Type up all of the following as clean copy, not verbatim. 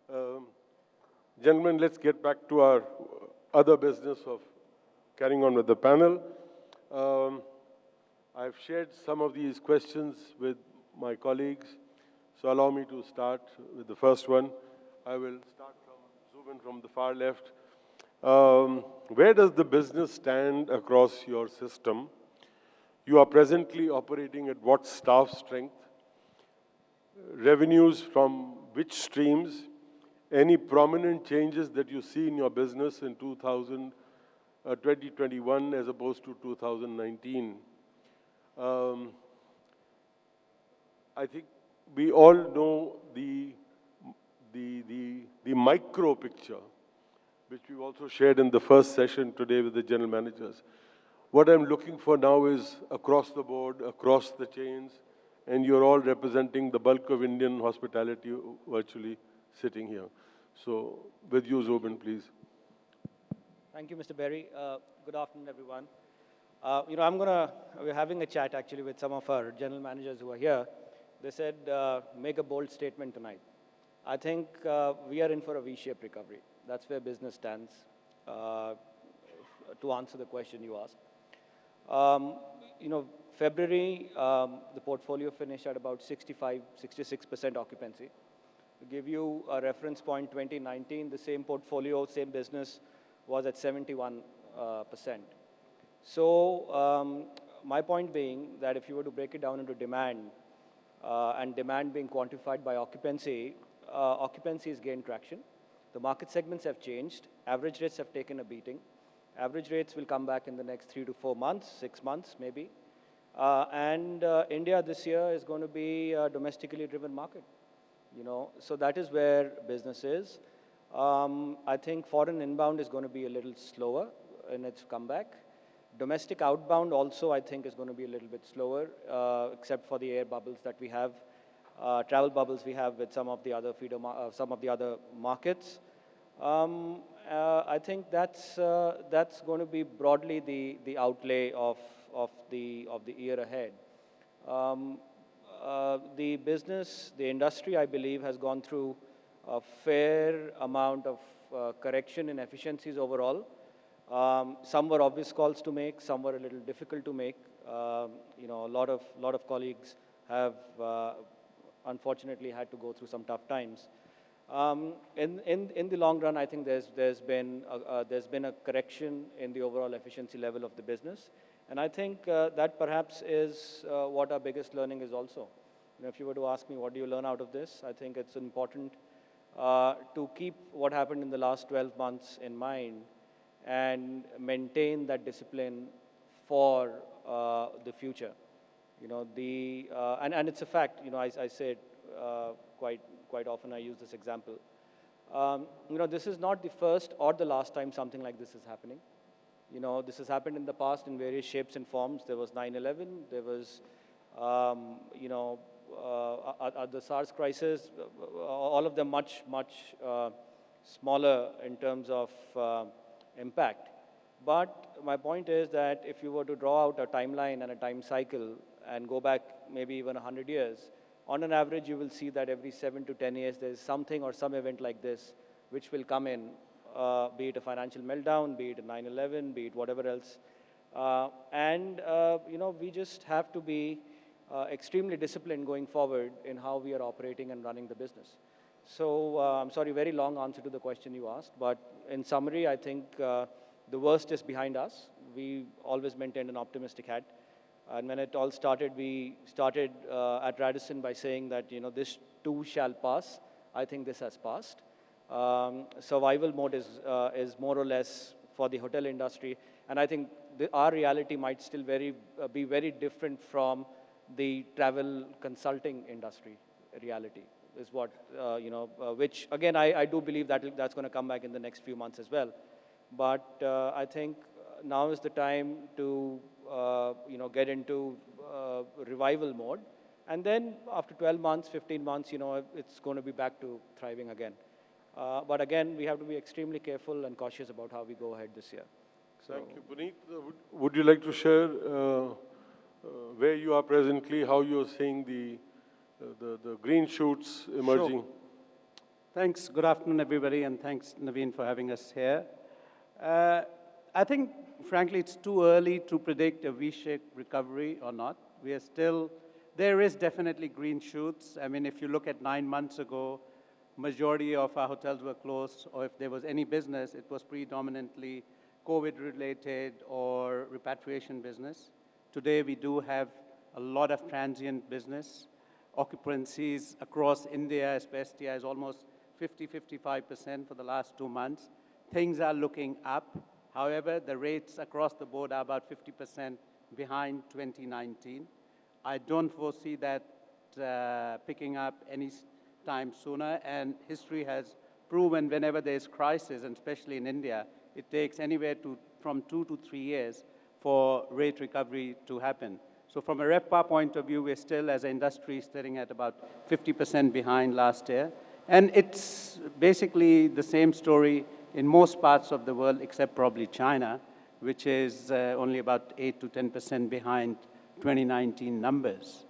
Um, Gentlemen, let's get back to our other business of carrying on with the panel. Um, I've shared some of these questions with my colleagues, so allow me to start with the first one. I will start from Zubin from the far left. Where does the business stand across your system? You are presently operating at what staff strength? Revenues from which streams? Any prominent changes that you see in your business in 2021 as opposed to 2019? Um, I think we all know the micro picture, which we also shared in the first session today with the general managers. What I'm looking for now is across the board, across the chains, and you're all representing the bulk of Indian hospitality virtually sitting here. So with you, Zubin, please. Thank you, Mr. Berry. Good afternoon, everyone. We're having a chat actually with some of our general managers who are here. They said, make a bold statement tonight. I think we are in for a V-shaped recovery. That's where business stands, to answer the question you asked. February, the portfolio finished at about 65, 66% occupancy. To give you a reference point, 2019, the same portfolio, same business was at 71%. So my point being that if you were to break it down into demand, and demand being quantified by occupancy, occupancy has gained traction. The market segments have changed. Average rates have taken a beating. Average rates will come back in the next 3 to 4 months, 6 months maybe. India this year is going to be a domestically driven market. So that is where business is. I think foreign inbound is going to be a little slower in its comeback. Domestic outbound also, I think, is going to be a little bit slower, except for the air bubbles that we have, travel bubbles we have with some of the other markets. I think that's going to be broadly the outlay of the year ahead. The industry, I believe, has gone through a fair amount of correction in efficiencies overall. Some were obvious calls to make, some were a little difficult to make. A lot of colleagues have unfortunately had to go through some tough times. In the long run, I think there's been a correction in the overall efficiency level of the business, and I think that perhaps is what our biggest learning is also. If you were to ask me, what do you learn out of this? I think it's important to keep what happened in the last 12 months in mind and maintain that discipline for the future. And it's a fact. I say it quite often. I use this example. This is not the first or the last time something like this is happening. This has happened in the past in various shapes and forms. There was 9/11. There was, the SARS crisis. All of them much smaller in terms of impact. But my point is that if you were to draw out a timeline and a time cycle and go back maybe even 100 years, on an average you will see that every 7 to 10 years there is something or some event like this which will come in, be it a financial meltdown, be it a 9/11, be it whatever else. We just have to be extremely disciplined going forward in how we are operating and running the business. So I'm sorry, very long answer to the question you asked, but in summary, I think the worst is behind us. We always maintained an optimistic hat. And when it all started, we started at Radisson by saying that, this too shall pass. I think this has passed. Survival mode is more or less for the hotel industry. And I think our reality might still be very different from the travel consulting industry reality. Is what, which again, I do believe that's going to come back in the next few months as well. But I think now is the time to, get into revival mode. And then after 12 months, 15 months, it's going to be back to thriving again. But again, we have to be extremely careful and cautious about how we go ahead this year. So, thank you. Puneet, would you like to share where you are presently, how you're seeing the green shoots emerging? Sure. Thanks. Good afternoon, everybody, and thanks, Naveen, for having us here. I think, frankly, it's too early to predict a V-shaped recovery or not. We are still, there is definitely green shoots. I mean, if you look at 9 months ago, majority of our hotels were closed, or if there was any business, it was predominantly COVID-related or repatriation business. Today, we do have a lot of transient business. Occupancies across India, especially, is almost 50-55% for the last 2 months. Things are looking up. However, the rates across the board are about 50% behind 2019. I don't foresee that picking up any time sooner, and history has proven whenever there's crisis, and especially in India, it takes anywhere from 2 to 3 years for rate recovery to happen. So from a RevPAR point of view, we're still, as an industry, sitting at about 50% behind last year. And it's basically the same story in most parts of the world, except probably China, which is only about 8 to 10% behind 2019 numbers.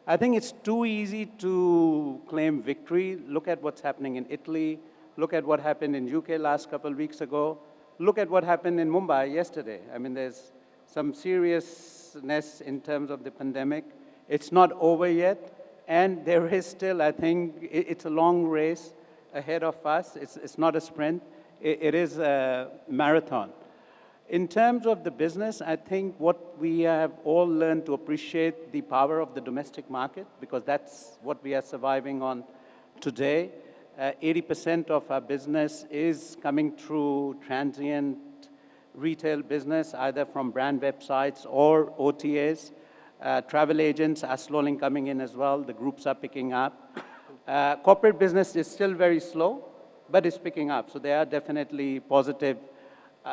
I think it's too easy to claim victory. Look at what's happening in Italy. Look at what happened in UK last couple of weeks ago. Look at what happened in Mumbai yesterday. I mean, there's some seriousness in terms of the pandemic. It's not over yet, and there is still, I think, it's a long race ahead of us. It's not a sprint. It is a marathon. In terms of the business, I think what we have all learned to appreciate the power of the domestic market, because that's what we are surviving on today. 80% of our business is coming through transient retail business, either from brand websites or OTAs. Travel agents are slowly coming in as well. The groups are picking up. Corporate business is still very slow, but it's picking up. So there are definitely positive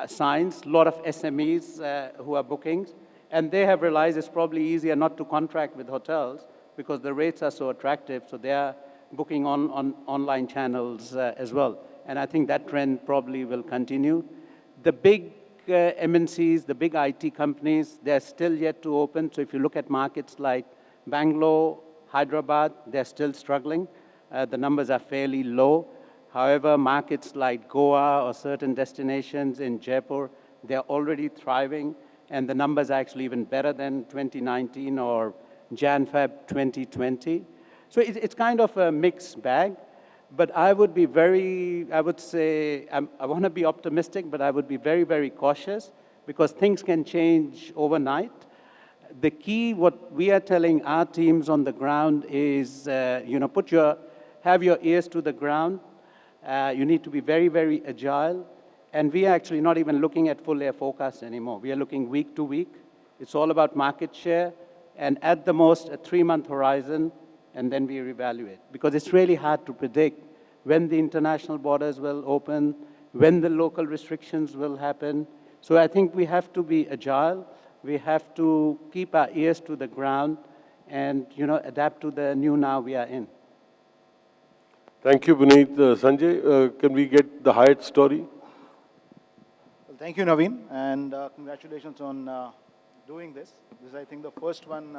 signs. A lot of SMEs who are booking, and they have realized it's probably easier not to contract with hotels because the rates are so attractive. So they are booking on online channels as well. And I think that trend probably will continue. The big MNCs, the big IT companies, they're still yet to open. So if you look at markets like Bangalore, Hyderabad, they're still struggling. The numbers are fairly low. However, markets like Goa or certain destinations in Jaipur, they're already thriving, and the numbers are actually even better than 2019 or Jan-Feb 2020. So it's kind of a mixed bag. But I would be I would say, I want to be optimistic, but I would be very, very cautious because things can change overnight. The key, what we are telling our teams on the ground is, have your ears to the ground. You need to be very, very agile. And we are actually not even looking at full year forecasts anymore. We are looking week to week. It's all about market share, and at the most, a 3-month horizon, and then we reevaluate. Because it's really hard to predict when the international borders will open, when the local restrictions will happen. So I think we have to be agile. We have to keep our ears to the ground and, adapt to the new now we are in. Thank you, Puneet. Sanjay, can we get the Hyatt story? Well, thank you, Naveen, and congratulations on doing this. This is, I think, the first one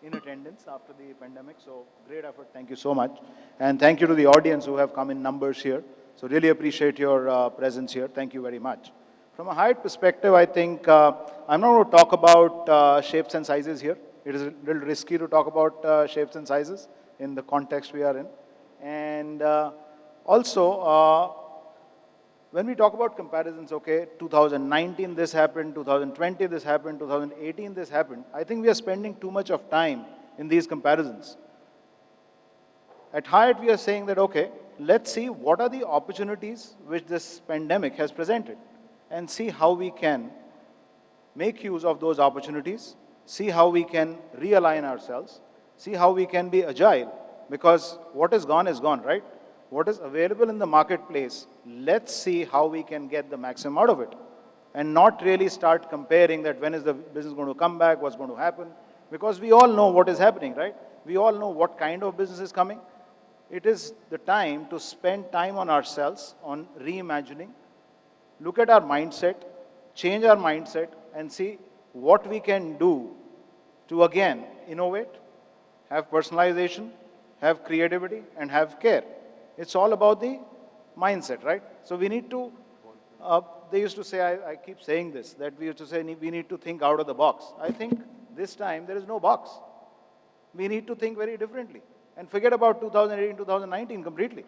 in attendance after the pandemic, so great effort. Thank you so much. And thank you to the audience who have come in numbers here. So really appreciate your presence here. Thank you very much. From a Hyatt perspective, I think I'm not going to talk about shapes and sizes here. It is a little risky to talk about shapes and sizes in the context we are in. And also, when we talk about comparisons, okay, 2019 this happened, 2020 this happened, 2018 this happened, I think we are spending too much of time in these comparisons. At Hyatt, we are saying that, okay, let's see what are the opportunities which this pandemic has presented and see how we can make use of those opportunities, see how we can realign ourselves, see how we can be agile, because what is gone, right? What is available in the marketplace, let's see how we can get the maximum out of it and not really start comparing that when is the business going to come back, what's going to happen, because we all know what is happening, right? We all know what kind of business is coming. It is the time to spend time on ourselves, on reimagining, look at our mindset, change our mindset, and see what we can do to, again, innovate, have personalization, have creativity, and have care. It's all about the mindset, right? So we need to, they used to say, I keep saying this, that we used to say we need to think out of the box. I think this time there is no box. We need to think very differently and forget about 2018, 2019 completely.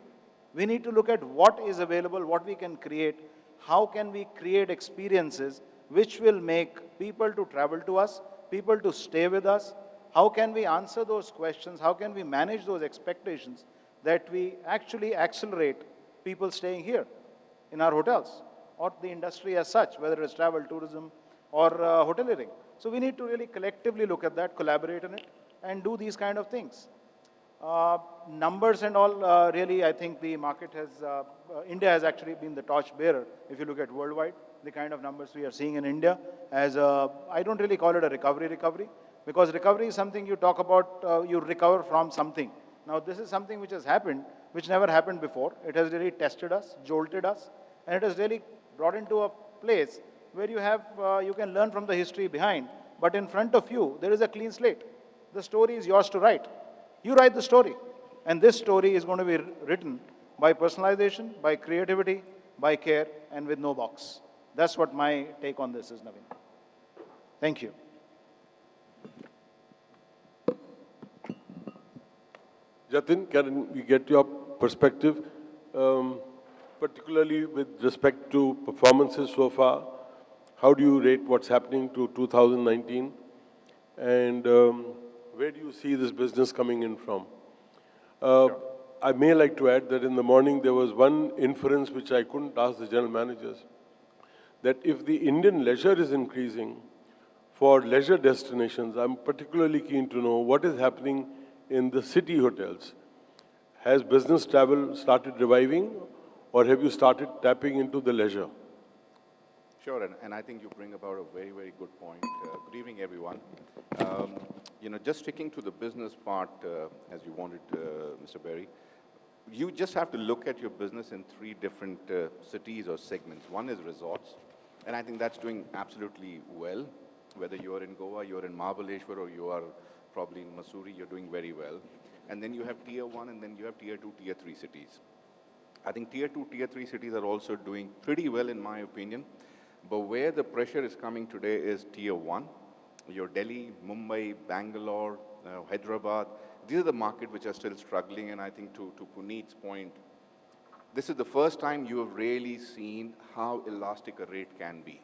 We need to look at what is available, what we can create, how can we create experiences which will make people to travel to us, people to stay with us, how can we answer those questions, how can we manage those expectations that we actually accelerate people staying here in our hotels or the industry as such, whether it's travel, tourism, or hoteliering. So we need to really collectively look at that, collaborate on it, and do these kind of things. Numbers and all, really, I think the market has, India has actually been the torch bearer. If you look at worldwide, the kind of numbers we are seeing in India as a, I don't really call it a recovery, because recovery is something you talk about, you recover from something. Now, this is something which has happened, which never happened before. It has really tested us, jolted us, and it has really brought into a place where you have, you can learn from the history behind, but in front of you, there is a clean slate. The story is yours to write. You write the story. And this story is going to be written by personalization, by creativity, by care, and with no box. That's what my take on this is, Naveen. Thank you. Jatin, can we get your perspective, particularly with respect to performances so far? How do you rate what's happening to 2019? And where do you see this business coming in from? I may like to add that in the morning there was one inference which I couldn't ask the general managers, that if the Indian leisure is increasing for leisure destinations, I'm particularly keen to know what is happening in the city hotels. Has business travel started reviving, or have you started tapping into the leisure? Sure, and I think you bring about a very, very good point. Good evening, everyone. Just sticking to the business part, as you wanted, Mr. Berry, you just have to look at your business in three different cities or segments. One is resorts, and I think that's doing absolutely well. Whether you're in Goa, you're in Mahabaleshwar, or you are probably in Mussoorie, you're doing very well. And then you have Tier 1, and then you have Tier 2, Tier 3 cities. I think Tier 2, Tier 3 cities are also doing pretty well, in my opinion. But where the pressure is coming today is Tier 1. Your Delhi, Mumbai, Bangalore, Hyderabad. These are the markets which are still struggling. And I think to Puneet's point, this is the first time you have really seen how elastic a rate can be.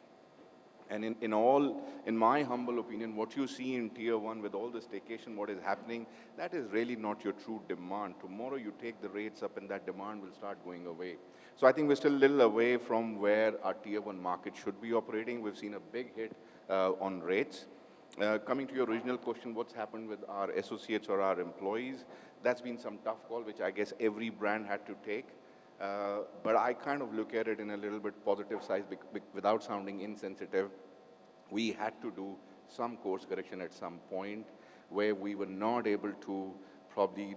And in my humble opinion, what you see in Tier 1 with all the staycation, what is happening, that is really not your true demand. Tomorrow you take the rates up and that demand will start going away. So I think we're still a little away from where our Tier 1 market should be operating. We've seen a big hit on rates. Coming to your original question, what's happened with our associates or our employees? That's been some tough call, which I guess every brand had to take. But I kind of look at it in a little bit positive side without sounding insensitive. We had to do some course correction at some point where we were not able to probably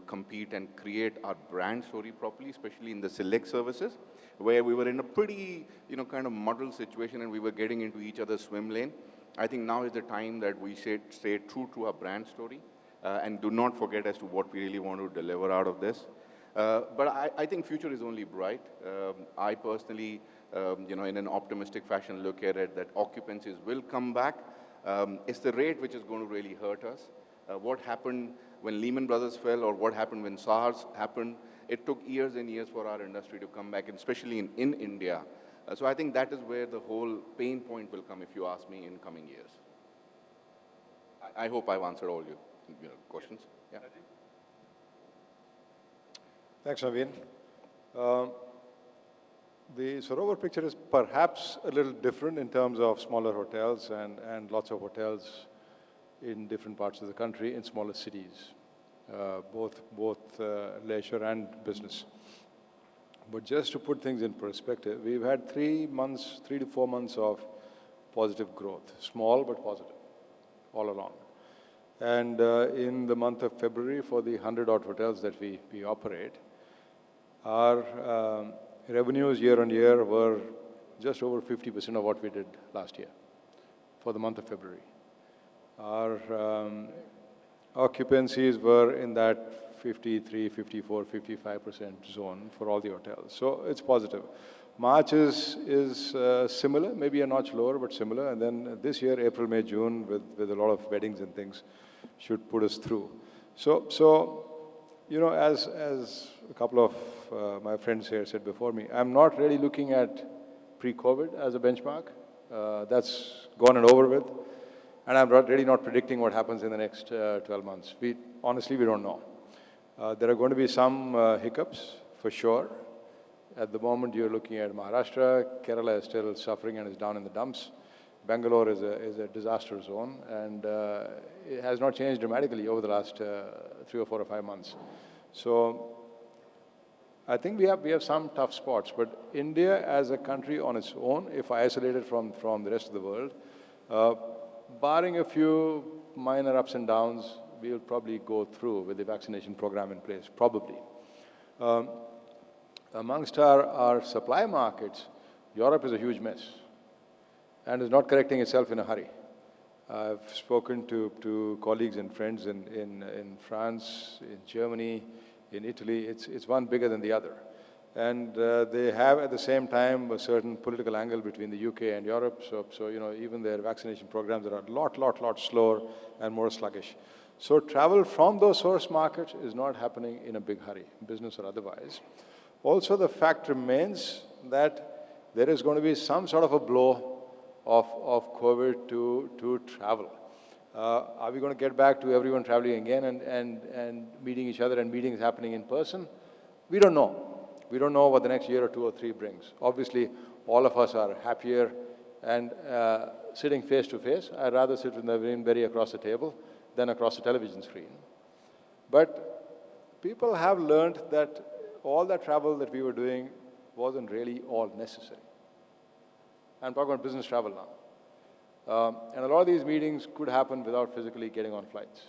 compete and create our brand story properly, especially in the select services, where we were in a pretty kind of muddled situation and we were getting into each other's swim lane. I think now is the time that we should stay true to our brand story and do not forget as to what we really want to deliver out of this. But I think future is only bright. I personally, in an optimistic fashion, look at it that occupancies will come back. It's the rate which is going to really hurt us. What happened when Lehman Brothers fell or what happened when SARS happened, it took years and years for our industry to come back, and especially in India. So I think that is where the whole pain point will come, if you ask me, in coming years. I hope I've answered all your questions. Yeah. Thanks, Naveen. The Sarovar picture is perhaps a little different in terms of smaller hotels and lots of hotels in different parts of the country in smaller cities, both leisure and business. But just to put things in perspective, we've had 3 to 4 months of positive growth, small but positive, all along. And in the month of February, for the 100-odd hotels that we operate, our revenues year on year were just over 50% of what we did last year for the month of February. Our occupancies were in that 53, 54, 55% zone for all the hotels. So it's positive. March is similar, maybe a notch lower, but similar. And then this year, April, May, June, with a lot of weddings and things, should put us through. So you know, as a couple of my friends here said before me, I'm not really looking at pre-COVID as a benchmark. That's gone and over with. And I'm really not predicting what happens in the next 12 months. Honestly, we don't know. There are going to be some hiccups, for sure. At the moment, you're looking at Maharashtra. Kerala is still suffering and is down in the dumps. Bangalore is a disaster zone, and it has not changed dramatically over the last 3 or 4 or 5 months. So I think we have some tough spots, but India as a country on its own, if isolated from the rest of the world, barring a few minor ups and downs, we will probably go through with the vaccination program in place, probably. Amongst our supply markets, Europe is a huge mess and is not correcting itself in a hurry. I've spoken to colleagues and friends in France, in Germany, in Italy. It's one bigger than the other. And they have at the same time a certain political angle between the UK and Europe. So you know, even their vaccination programs are a lot slower and more sluggish. So travel from those source markets is not happening in a big hurry, business or otherwise. Also, the fact remains that there is going to be some sort of a blow of COVID to travel. Are we going to get back to everyone traveling again and meeting each other and meetings happening in person? We don't know. We don't know what the next year or 2 or 3 brings. Obviously, all of us are happier and sitting face to face. I'd rather sit with Naveen Berry across the table than across the television screen. But people have learned that all that travel that we were doing wasn't really all necessary. I'm talking about business travel now. And a lot of these meetings could happen without physically getting on flights.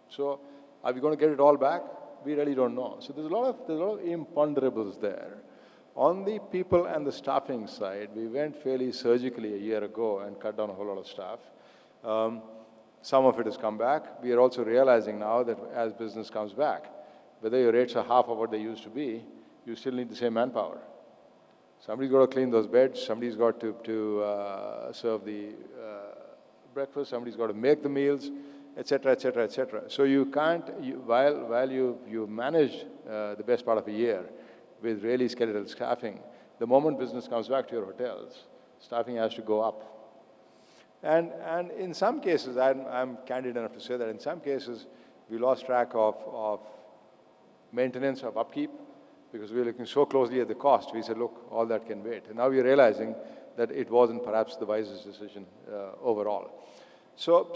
So are we going to get it all back? We really don't know. So there's a lot of imponderables there. On the people and the staffing side, we went fairly surgically a year ago and cut down a whole lot of staff. Some of it has come back. We are also realizing now that as business comes back, whether your rates are half of what they used to be, you still need the same manpower. Somebody's got to clean those beds, somebody's got to serve the breakfast, somebody's got to make the meals, etc., etc., etc. So you can't, while you manage the best part of a year with really skeletal staffing, the moment business comes back to your hotels, staffing has to go up. And in some cases, I'm candid enough to say that in some cases, we lost track of maintenance, of upkeep, because we were looking so closely at the cost. We said, look, all that can wait. And now we're realizing that it wasn't perhaps the wisest decision overall. So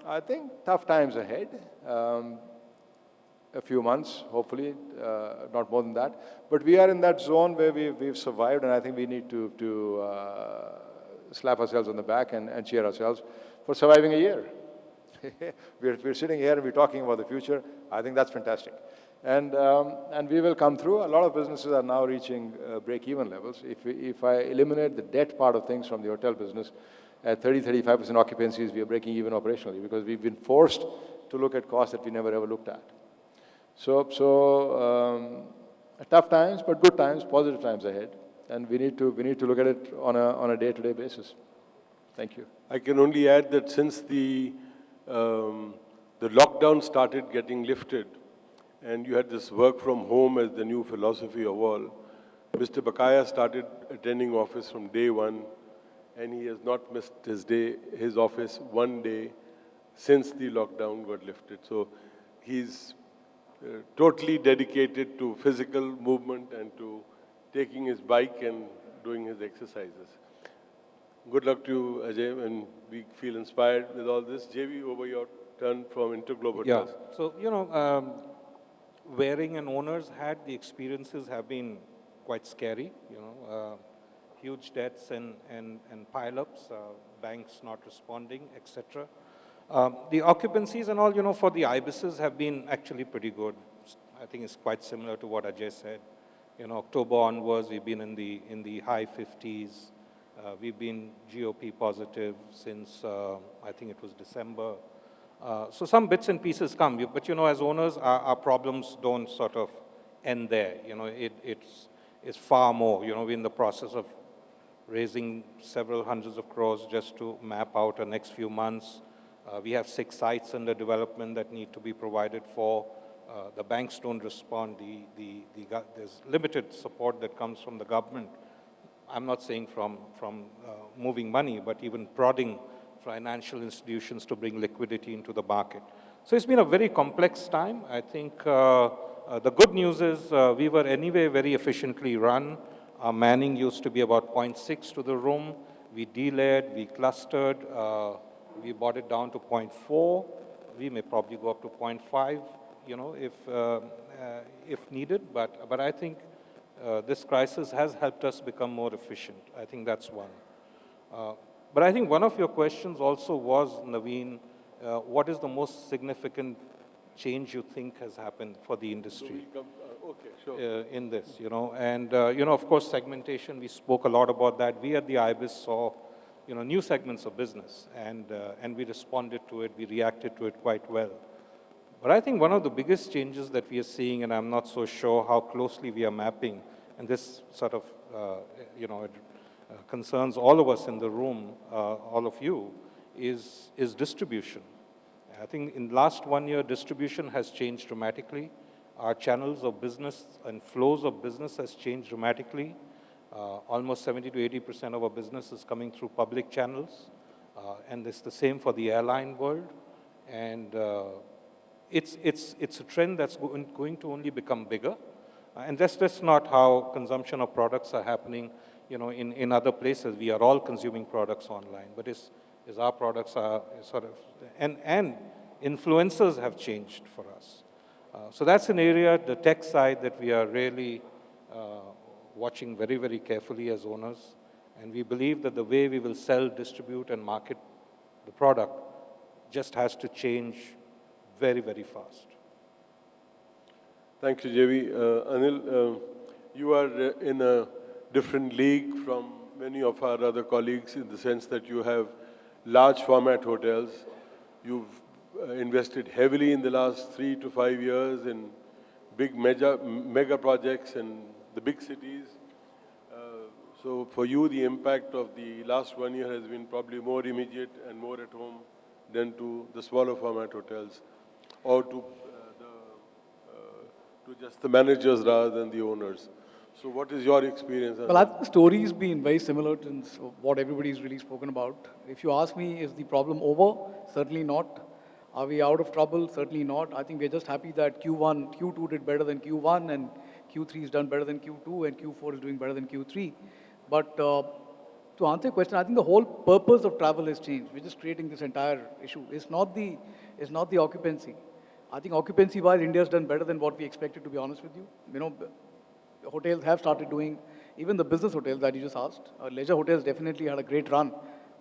I think tough times ahead. A few months, hopefully, not more than that. But we are in that zone where we've survived, and I think we need to slap ourselves on the back and cheer ourselves for surviving a year. We're sitting here and we're talking about the future. I think that's fantastic. And we will come through. A lot of businesses are now reaching break-even levels. If I eliminate the debt part of things from the hotel business, at 30-35% occupancies, we are breaking even operationally because we've been forced to look at costs that we never ever looked at. So tough times, but good times, positive times ahead. And we need to look at it on a day-to-day basis. Thank you. I can only add that since the lockdown started getting lifted, and you had this work from home as the new philosophy of all, Mr. Bakaya started attending office from day one, and he has not missed his office one day since the lockdown got lifted. So he's totally dedicated to physical movement and to taking his bike and doing his exercises. Good luck to you, Ajay, and we feel inspired with all this. JV, over your turn from Interglobe Hotels. Yeah, so, wearing an owner's hat, the experiences have been quite scary, huge debts and pile-ups, banks not responding, etc. The occupancies and all, for the IBISes have been actually pretty good. I think it's quite similar to what Ajay said. October onwards, we've been in the high 50s. We've been GOP positive since, I think it was December. So some bits and pieces come, but you know, as owners, our problems don't sort of end there. You know, it's far more. You know, we're in the process of raising several hundreds of crores just to map out our next few months. We have 6 sites under development that need to be provided for. The banks don't respond. There's limited support that comes from the government. I'm not saying from moving money, but even prodding financial institutions to bring liquidity into the market. So it's been a very complex time. I think the good news is we were anyway very efficiently run. Our manning used to be about 0.6 to the room. We delayered, we clustered, we brought it down to 0.4. We may probably go up to 0.5, you know, if needed. But I think this crisis has helped us become more efficient. I think that's one. But I think one of your questions also was, Naveen, what is the most significant change you think has happened for the industry? Okay, sure. In this, you know, and, you know, of course, segmentation, we spoke a lot about that. We at the IBIS saw, you know, new segments of business, and we responded to it, we reacted to it quite well. But I think one of the biggest changes that we are seeing, and I'm not so sure how closely we are mapping, and this sort of, you know, it concerns all of us in the room, all of you, is distribution. I think in the last 1 year, distribution has changed dramatically. Our channels of business and flows of business has changed dramatically. Almost 70 to 80% of our business is coming through public channels, and it's the same for the airline world. And it's a trend that's going to only become bigger. And that's not how consumption of products are happening, you know, in other places. We are all consuming products online, but is our products are sort of, and influencers have changed for us. So that's an area, the tech side, that we are really watching very, very carefully as owners. And we believe that the way we will sell, distribute, and market the product just has to change very, very fast. Thank you, JV. Anil, you are in a different league from many of our other colleagues in the sense that you have large format hotels. You've invested heavily in the last 3 to 5 years in big mega projects in the big cities. So for you, the impact of the last 1 year has been probably more immediate and more at home than to the smaller format hotels, or to just the managers rather than the owners. So what is your experience? Well, I think the story's been very similar to what everybody's really spoken about. If you ask me, is the problem over? Certainly not. Are we out of trouble? Certainly not. I think we're just happy that Q2 did better than Q1, and Q3 is done better than Q2, and Q4 is doing better than Q3. But to answer your question, I think the whole purpose of travel has changed. We're just creating this entire issue. It's not the occupancy. I think occupancy-wise, India's done better than what we expected, to be honest with you. You know, hotels have started doing, even the business hotels that you just asked. Leisure hotels definitely had a great run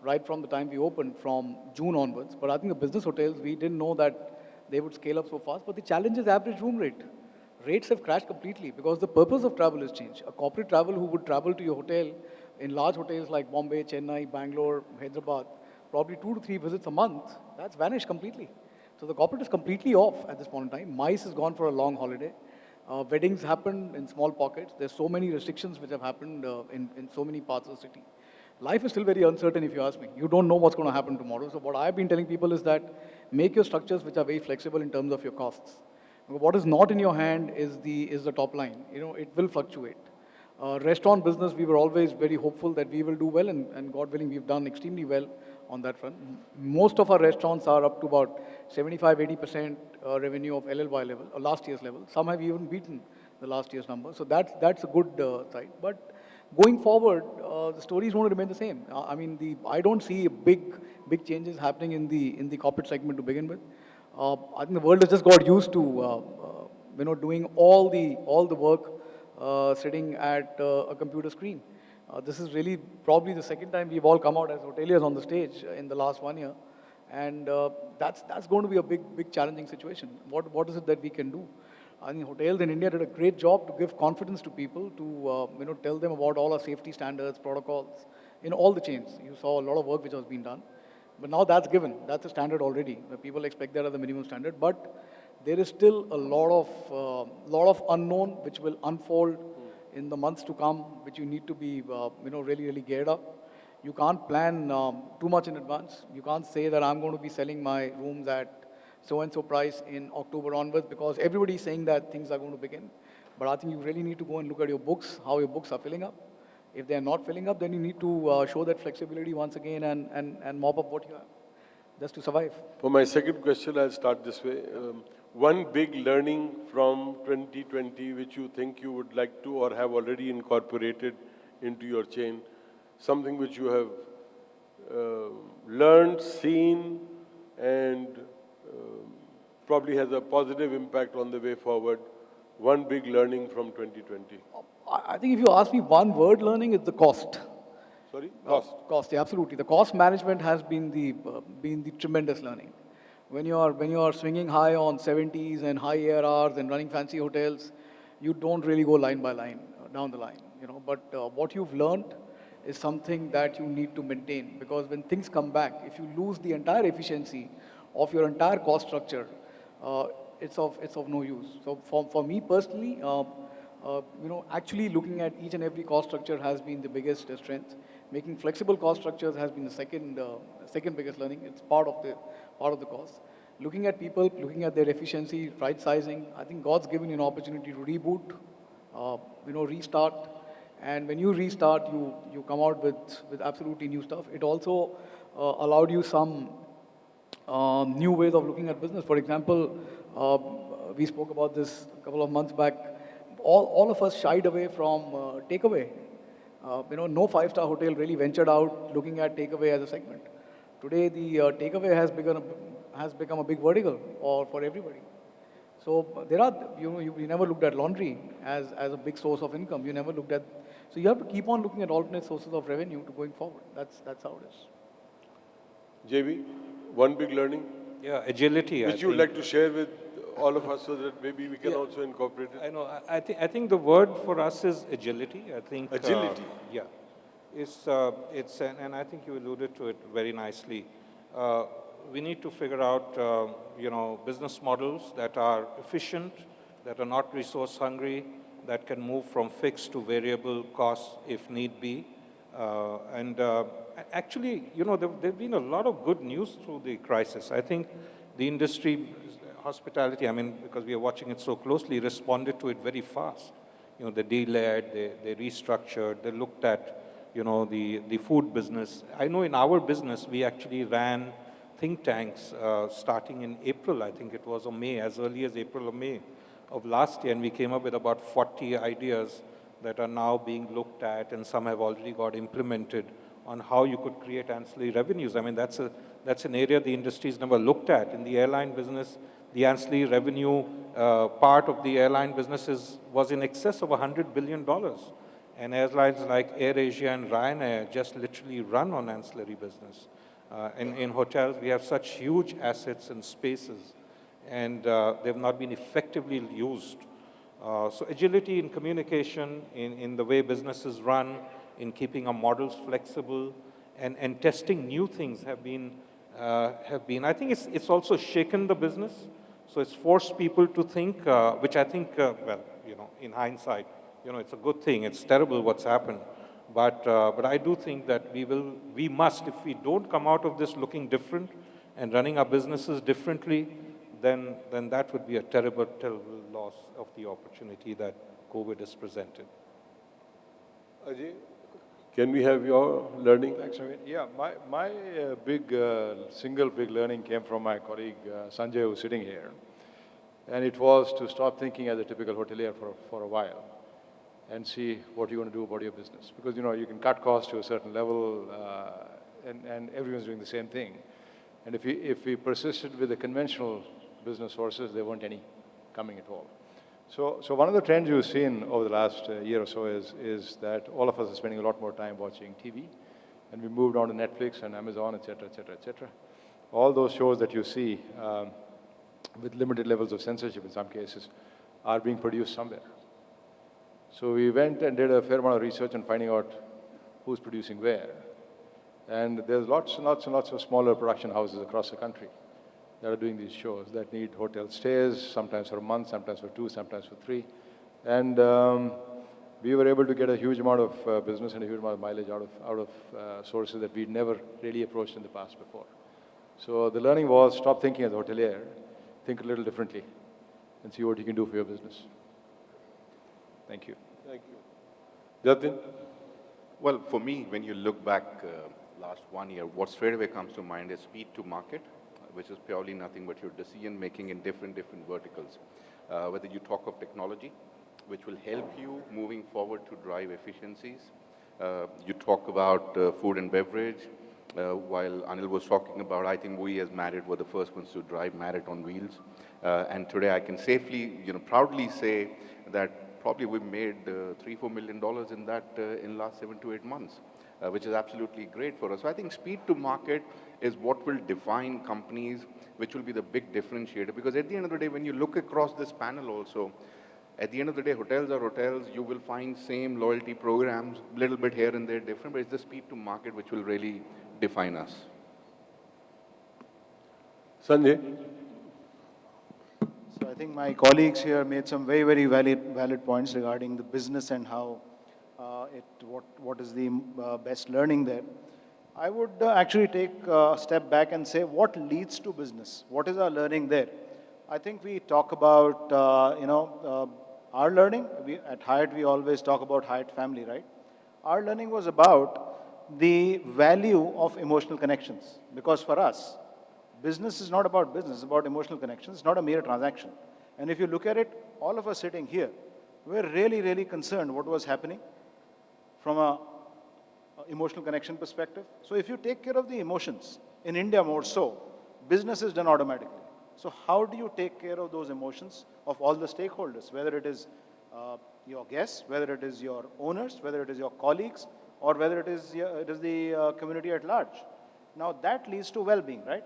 right from the time we opened, from June onwards. But I think the business hotels, we didn't know that they would scale up so fast. But the challenge is average room rate. Rates have crashed completely because the purpose of travel has changed. A corporate travel who would travel to your hotel in large hotels like Bombay, Chennai, Bangalore, Hyderabad, probably 2 to 3 visits a month, that's vanished completely. So the corporate is completely off at this point in time. MICE has gone for a long holiday. Weddings happen in small pockets. There's so many restrictions which have happened in so many parts of the city. Life is still very uncertain, if you ask me. You don't know what's going to happen tomorrow. So what I've been telling people is that make your structures which are very flexible in terms of your costs. What is not in your hand is the top line. You know, it will fluctuate. Restaurant business, we were always very hopeful that we will do well, and God willing, we've done extremely well on that front. Most of our restaurants are up to about 75-80% revenue of LLY level, or last year's level. Some have even beaten the last year's number. So that's a good side. But going forward, the story is going to remain the same. I mean, I don't see big changes happening in the corporate segment to begin with. I think the world has just got used to doing all the work sitting at a computer screen. This is really probably the second time we've all come out as hoteliers on the stage in the last 1 year, and that's going to be a big challenging situation. What is it that we can do? I think hotels in India did a great job to give confidence to people, to tell them about all our safety standards, protocols in all the chains. You saw a lot of work which was being done. But now that's given. That's a standard already. The people expect that as the minimum standard. But there is still a lot of unknown which will unfold in the months to come, which you need to be, really, really geared up. You can't plan too much in advance. You can't say that I'm going to be selling my rooms at so-and-so price in October onwards because everybody is saying that things are going to begin. But I think you really need to go and look at your books, how your books are filling up. If they are not filling up, then you need to show that flexibility once again and mop up what you have just to survive. For my second question, I'll start this way. One big learning from 2020 which you think you would like to or have already incorporated into your chain, something which you have learned, seen, and probably has a positive impact on the way forward. One big learning from 2020. I think if you ask me one word learning, it's the cost. Sorry? Cost. Cost, yeah, absolutely. The cost management has been the tremendous learning. When you are swinging high on 70s and high ARRs and running fancy hotels, you don't really go line by line down the line, But what you've learned is something that you need to maintain because when things come back, if you lose the entire efficiency of your entire cost structure, it's of no use. So for me personally, actually looking at each and every cost structure has been the biggest strength. Making flexible cost structures has been the second biggest learning. It's part of the cost. Looking at people, looking at their efficiency, right sizing. I think God's given you an opportunity to reboot, restart. And when you restart, you come out with absolutely new stuff. It also allowed you some new ways of looking at business. For example, we spoke about this a couple of months back. All of us shied away from takeaway. No five-star hotel really ventured out looking at takeaway as a segment. Today, the takeaway has become a big vertical for everybody. So there are, you never looked at laundry as a big source of income. You never looked at, so you have to keep on looking at alternate sources of revenue to going forward. That's how it is. JV, one big learning Yeah, agility. which you would like to share with all of us so that maybe we can also incorporate it. I know. I think the word for us is agility. I think Agility. Yeah, and I think you alluded to it very nicely. We need to figure out business models that are efficient, that are not resource hungry, that can move from fixed to variable costs if need be. Actually, there've been a lot of good news through the crisis. I think the industry, hospitality, because we are watching it so closely, responded to it very fast. They delayed, they restructured, they looked at, the food business. I know in our business, we actually ran think tanks starting in April, I think it was, or May, as early as April or May of last year, and we came up with about 40 ideas that are now being looked at, and some have already got implemented on how you could create ancillary revenues. That's an area the industry's never looked at. In the airline business, the ancillary revenue part of the airline businesses was in excess of $100 billion. And airlines like AirAsia and Ryanair just literally run on ancillary business. In hotels, we have such huge assets and spaces, and they've not been effectively used. So agility in communication, in the way businesses run, in keeping our models flexible, and testing new things have been. I think it's also shaken the business. So it's forced people to think, which I think, in hindsight, it's a good thing. It's terrible what's happened. But I do think that we must, if we don't come out of this looking different and running our businesses differently, then that would be a terrible, terrible loss of the opportunity that COVID has presented. Ajay, can we have your learning? Thanks, Naveen. Yeah, my single big learning came from my colleague Sanjay, who's sitting here. And it was to stop thinking as a typical hotelier for a while and see what you're going to do about your business. Because, you can cut costs to a certain level and everyone's doing the same thing. And if we persisted with the conventional business sources, there weren't any coming at all. So one of the trends you've seen over the last year or so is that all of us are spending a lot more time watching TV, and we moved on to Netflix and Amazon, et cetera, et cetera, et cetera. All those shows that you see with limited levels of censorship in some cases are being produced somewhere. So we went and did a fair amount of research on finding out who's producing where. And there's lots and lots and lots of smaller production houses across the country that are doing these shows that need hotel stays, sometimes for a month, sometimes for 2, sometimes for 3. And we were able to get a huge amount of business and a huge amount of mileage out of sources that we'd never really approached in the past before. So the learning was stop thinking as a hotelier, think a little differently, and see what you can do for your business. Thank you. Thank you. Jatin? Well, for me, when you look back last 1 year, what straight away comes to mind is speed to market, which is purely nothing but your decision making in different verticals. Whether you talk of technology, which will help you moving forward to drive efficiencies. You talk about food and beverage. While Anil was talking about, I think we as Marriott were the first ones to drive Marriott on wheels. And today I can safely, proudly say that probably we've made $3-4 million in that in the last 7 to 8 months, which is absolutely great for us. So I think speed to market is what will define companies, which will be the big differentiator. Because at the end of the day, when you look across this panel also, at the end of the day, hotels are hotels. You will find same loyalty programs, a little bit here and there different, but it's the speed to market which will really define us. Sanjay? So I think my colleagues here made some very, very valid points regarding the business and how what is the best learning there. I would actually take a step back and say, what leads to business? What is our learning there? I think we talk about, our learning. At Hyatt, we always talk about Hyatt family, right? Our learning was about the value of emotional connections. Because for us, business is not about business, it's about emotional connections. It's not a mere transaction. And if you look at it, all of us sitting here, we're really, really concerned what was happening from a emotional connection perspective. So if you take care of the emotions, in India more so, business is done automatically. So how do you take care of those emotions of all the stakeholders, whether it is your guests, whether it is your owners, whether it is your colleagues, or whether it is the community at large? Now that leads to well-being, right?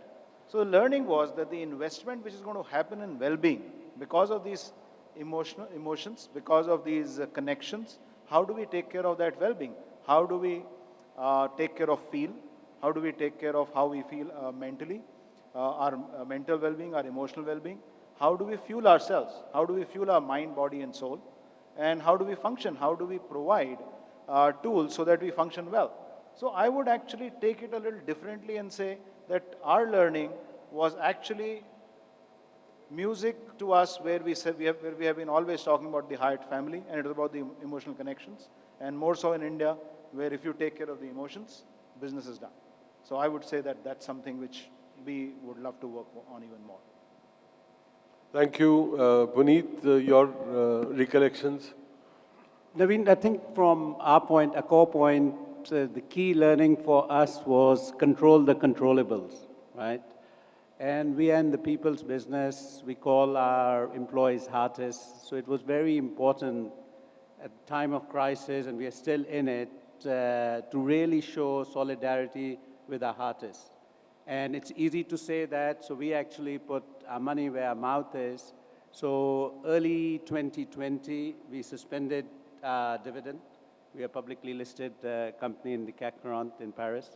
So the learning was that the investment which is going to happen in well-being, because of these emotions, because of these connections, how do we take care of that well-being? How do we take care of feel? How do we take care of how we feel mentally? Our mental well-being, our emotional well-being. How do we fuel ourselves? How do we fuel our mind, body, and soul? And how do we function? How do we provide tools so that we function well? So I would actually take it a little differently and say that our learning was actually music to us, where we have been always talking about the Hyatt family, and it is about the emotional connections, and more so in India, where if you take care of the emotions, business is done. So I would say that that's something which we would love to work on even more. Thank you. Puneet, your recollections? Naveen, I think from our point, a core point, the key learning for us was control the controllables, right? And we are in the people's business. We call our employees artists. So it was very important at the time of crisis, and we are still in it, to really show solidarity with our artists. And it's easy to say that, so we actually put our money where our mouth is. So early 2020, we suspended our dividend. We are a publicly listed company in the CAC 40 in Paris.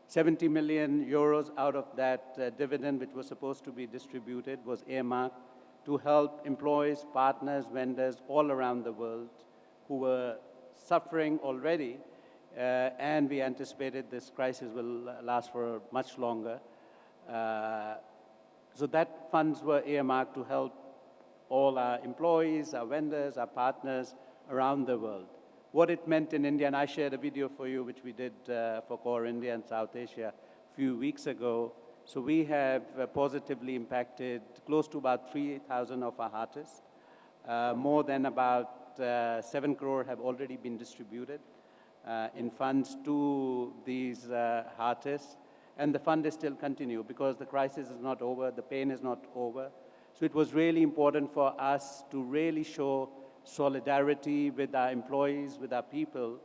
70 million euros out of that dividend, which was supposed to be distributed, was earmarked to help employees, partners, vendors all around the world who were suffering already. And we anticipated this crisis will last for much longer. So that funds were earmarked to help all our employees, our vendors, our partners around the world. What it meant in India, and I shared a video for you, which we did for Core India and South Asia a few weeks ago. So we have positively impacted close to about 3,000 of our artists. More than about 7 crore have already been distributed in funds to these artists. And the fund is still continue because the crisis is not over, the pain is not over. So it was really important for us to really show solidarity with our employees, with our people.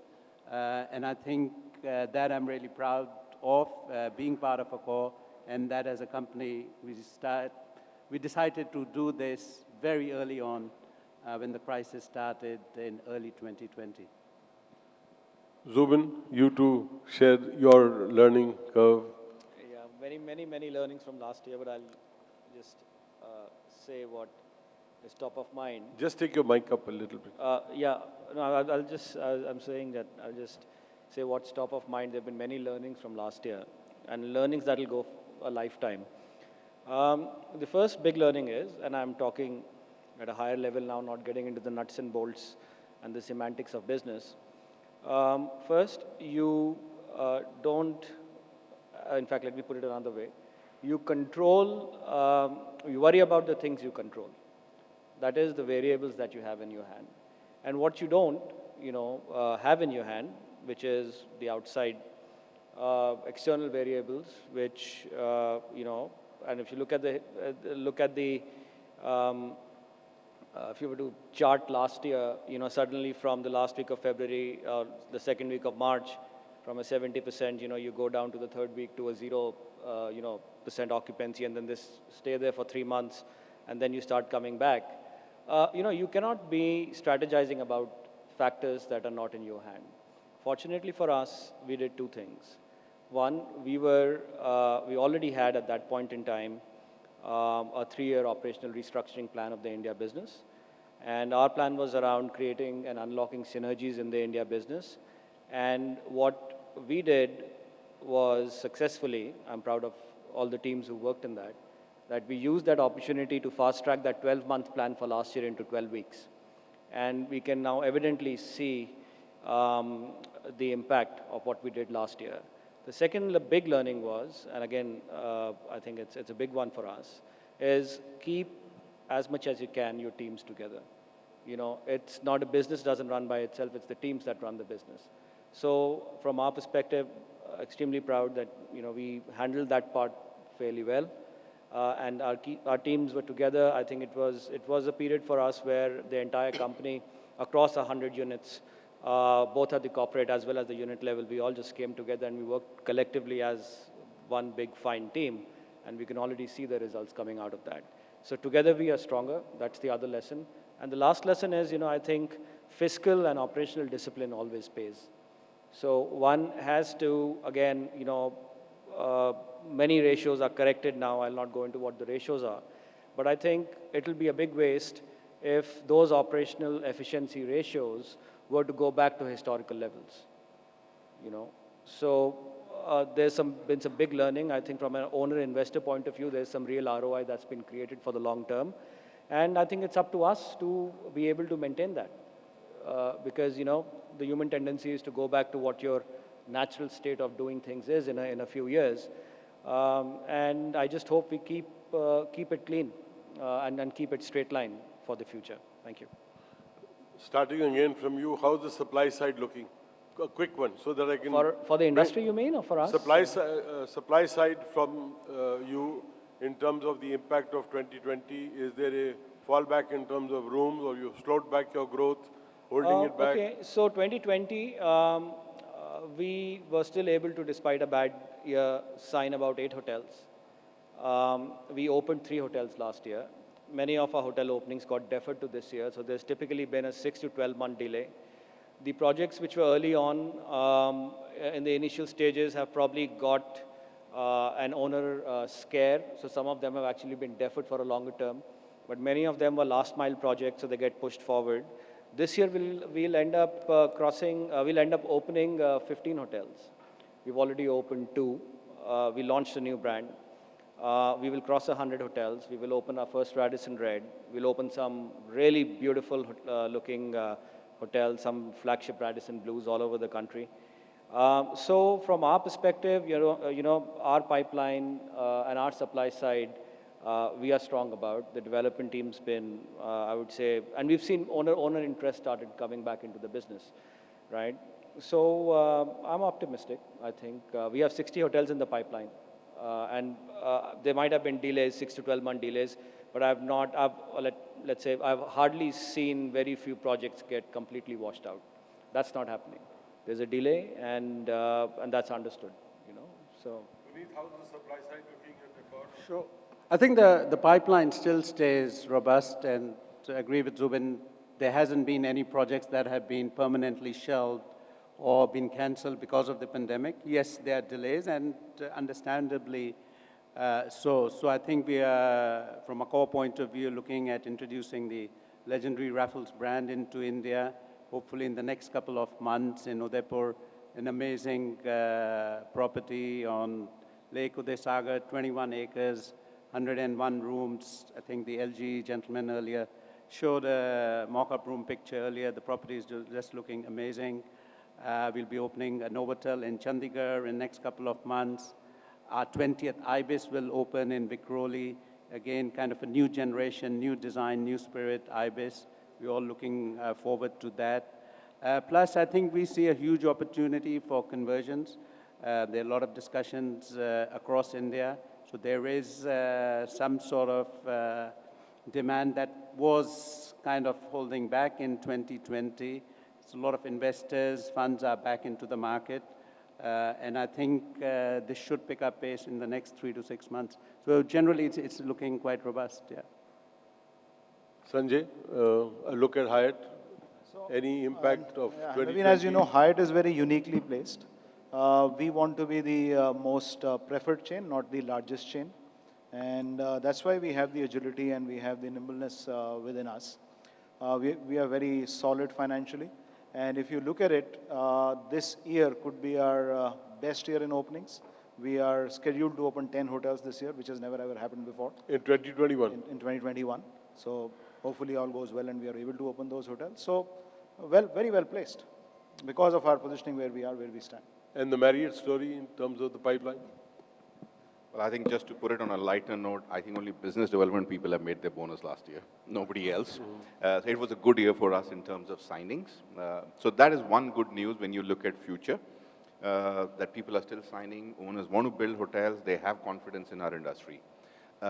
And I think that I'm really proud of being part of Accor, and that as a company, we decided to do this very early on when the crisis started in early 2020. Zubin, you to share your learning curve. Yeah, many learnings from last year, but I'll just say what is top of mind. Just take your mic up a little bit. Yeah, no, I'll just, I'm saying that I'll just say what's top of mind. There have been many learnings from last year, and learnings that will go a lifetime. The first big learning is, and I'm talking at a higher level now, not getting into the nuts and bolts and the semantics of business. First, you don't, in fact, let me put it another way. You control, you worry about the things you control. That is the variables that you have in your hand. And what you don't, have in your hand, which is the outside external variables, which, and if you look at if you were to chart last year, suddenly from the last week of February, the second week of March, from a 70%, you go down to the third week to a 0, percent occupancy, and then this stay there for 3 months, and then you start coming back. You cannot be strategizing about factors that are not in your hand. Fortunately for us, we did two things. One, we already had at that point in time a 3-year operational restructuring plan of the India business. And our plan was around creating and unlocking synergies in the India business. And what we did was successfully, I'm proud of all the teams who worked in that we used that opportunity to fast track that 12-month plan for last year into 12 weeks. And we can now evidently see the impact of what we did last year. The second big learning was, and again, I think it's a big one for us, is keep as much as you can your teams together. It's not a business doesn't run by itself, it's the teams that run the business. So from our perspective, extremely proud that, we handled that part fairly well. And our teams were together. I think it was a period for us where the entire company, across 100 units, both at the corporate as well as the unit level, we all just came together and we worked collectively as one big fine team, and we can already see the results coming out of that. So together we are stronger. That's the other lesson. And the last lesson is, I think fiscal and operational discipline always pays. So one has to, again, many ratios are corrected now. I'll not go into what the ratios are. But I think it'll be a big waste if those operational efficiency ratios were to go back to historical levels. So there's been some big learning. I think from an owner-investor point of view, there's some real ROI that's been created for the long term. And I think it's up to us to be able to maintain that. Because, the human tendency is to go back to what your natural state of doing things is in a few years. And I just hope we keep it clean and keep it straight line for the future. Thank you. Starting again from you, how's the supply side looking? A quick one, so that I can... For the industry, you mean, or for us? Supply side from you in terms of the impact of 2020. Is there a fallback in terms of rooms, or you slowed back your growth, holding it back? Okay, so 2020, we were still able to, despite a bad year, sign about 8 hotels. We opened 3 hotels last year. Many of our hotel openings got deferred to this year, so there's typically been a 6 to 12-month delay. The projects which were early on in the initial stages have probably got an owner scare, so some of them have actually been deferred for a longer term. But many of them were last mile projects, so they get pushed forward. This year we'll end up opening 15 hotels. We've already opened 2. We launched a new brand. We will cross 100 hotels. We will open our first Radisson Red. We'll open some really beautiful looking hotels, some flagship Radisson Blues all over the country. So from our perspective, our pipeline and our supply side, we are strong about. The development team's been, I would say, and we've seen owner interest started coming back into the business, right? So I'm optimistic. I think we have 60 hotels in the pipeline. And there might have been delays, 6 to 12-month delays, but let's say I've hardly seen very few projects get completely washed out. That's not happening. There's a delay, and that's understood, so. Vineet, how's the supply side looking at the cost? Sure. I think the pipeline still stays robust, and to agree with Zubin, there hasn't been any projects that have been permanently shelved or been cancelled because of the pandemic. Yes, there are delays, and understandably so. So I think we are, from a core point of view, looking at introducing the legendary Raffles brand into India, hopefully in the next couple of months in Udaipur, an amazing property on Lake Udayasagar, 21 acres, 101 rooms. I think the LG gentleman earlier showed a mock-up room picture earlier. The property is just looking amazing. We'll be opening a Novotel in Chandigarh in the next couple of months. Our 20th IBIS will open in Vikhroli. Again, kind of a new generation, new design, new spirit IBIS. We're all looking forward to that. Plus, I think we see a huge opportunity for conversions. There are a lot of discussions across India. So there is some sort of demand that was kind of holding back in 2020. So a lot of investors, funds are back into the market. And I think this should pick up pace in the next 3 to 6 months. So generally, it's looking quite robust, yeah. Sanjay, a look at Hyatt. Any impact of Yeah, 2020? Naveen, as you know, Hyatt is very uniquely placed. We want to be the most preferred chain, not the largest chain. And that's why we have the agility and we have the nimbleness within us. We are very solid financially. And if you look at it, this year could be our best year in openings. We are scheduled to open 10 hotels this year, which has never ever happened before In 2021? in 2021. So hopefully all goes well and we are able to open those hotels. So well, very well placed because of our positioning where we are, where we stand. And the Marriott story in terms of the pipeline? Well, I think just to put it on a lighter note, I think only business development people have made their bonus last year. Nobody else. So it was a good year for us in terms of signings. So that is one good news when you look at future, that people are still signing. Owners want to build hotels. They have confidence in our industry.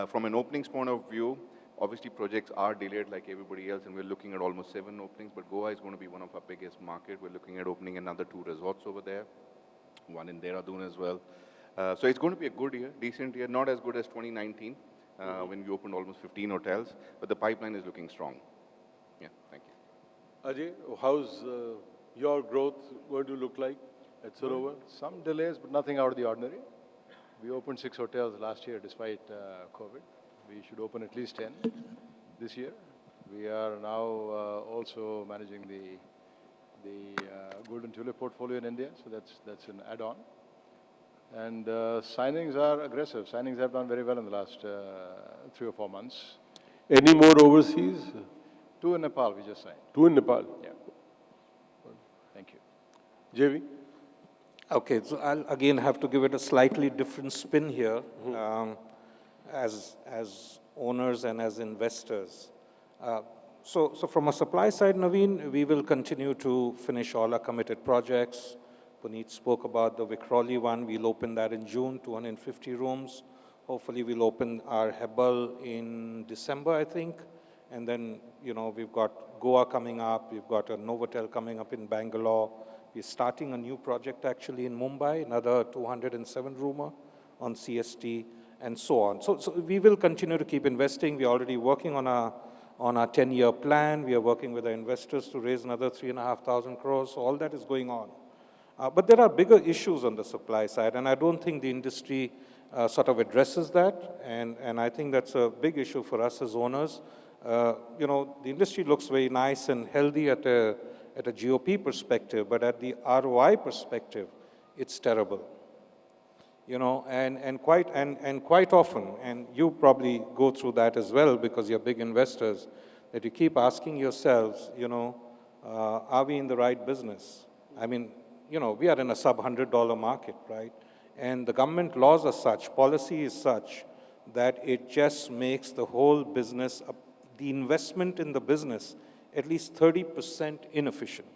From an openings point of view, obviously projects are delayed like everybody else, and we're looking at almost 7 openings, but Goa is going to be one of our biggest markets. We're looking at opening another 2 resorts over there, one in Dehradun as well. So it's going to be a good year, decent year, not as good as 2019 when we opened almost 15 hotels, but the pipeline is looking strong. Yeah, thank you. Ajay, how's your growth going to look like at Sarovar? Some delays, but nothing out of the ordinary. We opened 6 hotels last year despite COVID. We should open at least 10 this year. We are now also managing the Golden Tulip portfolio in India, so that's an add-on. And signings are aggressive. Signings have done very well in the last 3 or 4 months. Any more overseas? 2 in Nepal we just signed. 2 in Nepal? Yeah. Thank you. JV? Okay, so I'll again have to give it a slightly different spin here. As owners and as investors. So from a supply side, Naveen, we will continue to finish all our committed projects. Puneet spoke about the Vikhroli one. We'll open that in June, 250 rooms. Hopefully we'll open our Hebbal in December, I think. And then, you know, we've got Goa coming up. We've got a Novotel coming up in Bangalore. We're starting a new project actually in Mumbai, another 207 roomer on CST. And so on. So we will continue to keep investing. We're already working on our 10-year plan. We are working with our investors to raise another 3,500 crores. So all that is going on. But there are bigger issues on the supply side, and I don't think the industry sort of addresses that. And I think that's a big issue for us as owners. You know, the industry looks very nice and healthy at a GOP perspective, but at the ROI perspective, it's terrible. You know, and quite often, and you probably go through that as well because you're big investors, that you keep asking yourselves, you know, are we in the right business? I mean, you know, we are in a sub-$100 market, right? And the government laws are such, policy is such, that it just makes the whole business, the investment in the business, at least 30% inefficient.